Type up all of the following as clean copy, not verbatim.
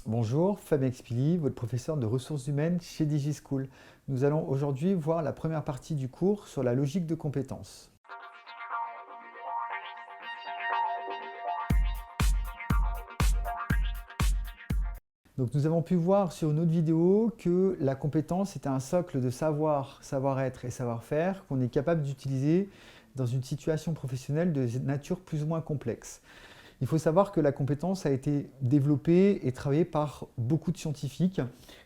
Bonjour, Fabien Expili, votre professeur de ressources humaines chez DigiSchool. Nous allons aujourd'hui voir la première partie du cours sur la logique de compétences. Donc nous avons pu voir sur une autre vidéo que la compétence est un socle de savoir, savoir-être et savoir-faire qu'on est capable d'utiliser dans une situation professionnelle de nature plus ou moins complexe. Il faut savoir que la compétence a été développée et travaillée par beaucoup de scientifiques,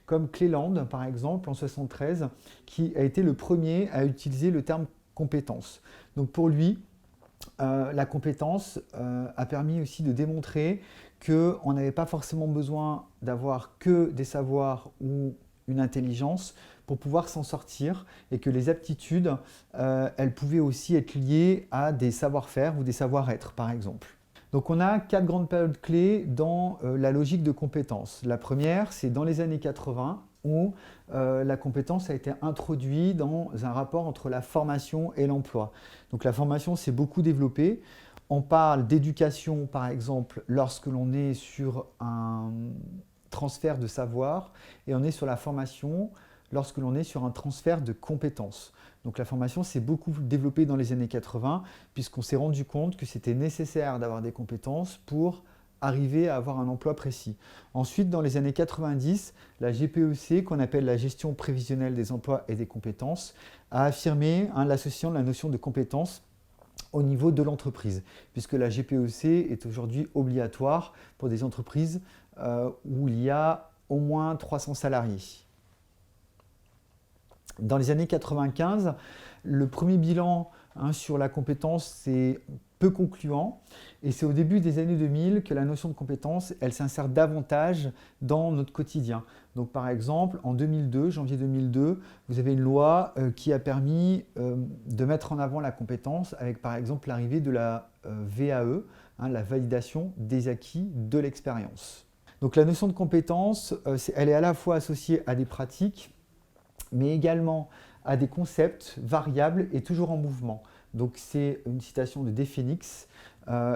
comme Cleland par exemple en 1973, qui a été le premier à utiliser le terme compétence. Donc pour lui, la compétence a permis aussi de démontrer qu'on n'avait pas forcément besoin d'avoir que des savoirs ou une intelligence pour pouvoir s'en sortir et que les aptitudes, elles pouvaient aussi être liées à des savoir-faire ou des savoir-être par exemple. Donc on a 4 grandes périodes clés dans la logique de compétences. La première, c'est dans les années 80 où la compétence a été introduite dans un rapport entre la formation et l'emploi. Donc la formation s'est beaucoup développée. On parle d'éducation, par exemple, lorsque l'on est sur un transfert de savoir et on est sur la formation lorsque l'on est sur un transfert de compétences. Donc la formation s'est beaucoup développée dans les années 80 puisqu'on s'est rendu compte que c'était nécessaire d'avoir des compétences pour arriver à avoir un emploi précis. Ensuite, dans les années 90, la GPEC, qu'on appelle la gestion prévisionnelle des emplois et des compétences, a affirmé l'association de la notion de compétence au niveau de l'entreprise, puisque la GPEC est aujourd'hui obligatoire pour des entreprises où il y a au moins 300 salariés. Dans les années 95, le premier bilan sur la compétence, c'est peu concluant. Et c'est au début des années 2000 que la notion de compétence, elle s'insère davantage dans notre quotidien. Donc par exemple, en 2002, janvier 2002, vous avez une loi qui a permis de mettre en avant la compétence avec par exemple l'arrivée de la VAE, la validation des acquis de l'expérience. Donc la notion de compétence, elle est à la fois associée à des pratiques, mais également à des concepts variables et toujours en mouvement. Donc c'est une citation de Defenix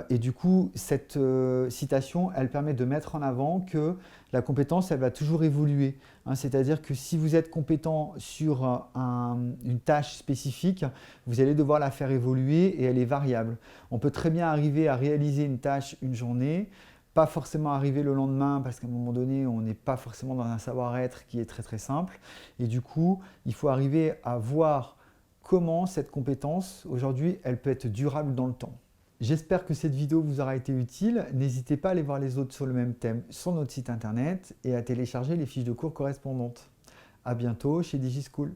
et du coup cette citation elle permet de mettre en avant que la compétence elle va toujours évoluer, c'est-à-dire que si vous êtes compétent sur une tâche spécifique, vous allez devoir la faire évoluer et elle est variable. On peut très bien arriver à réaliser une tâche une journée, pas forcément arriver le lendemain parce qu'à un moment donné, on n'est pas forcément dans un savoir-être qui est très très simple. Et du coup, il faut arriver à voir comment cette compétence, aujourd'hui, elle peut être durable dans le temps. J'espère que cette vidéo vous aura été utile. N'hésitez pas à aller voir les autres sur le même thème sur notre site internet et à télécharger les fiches de cours correspondantes. À bientôt chez DigiSchool.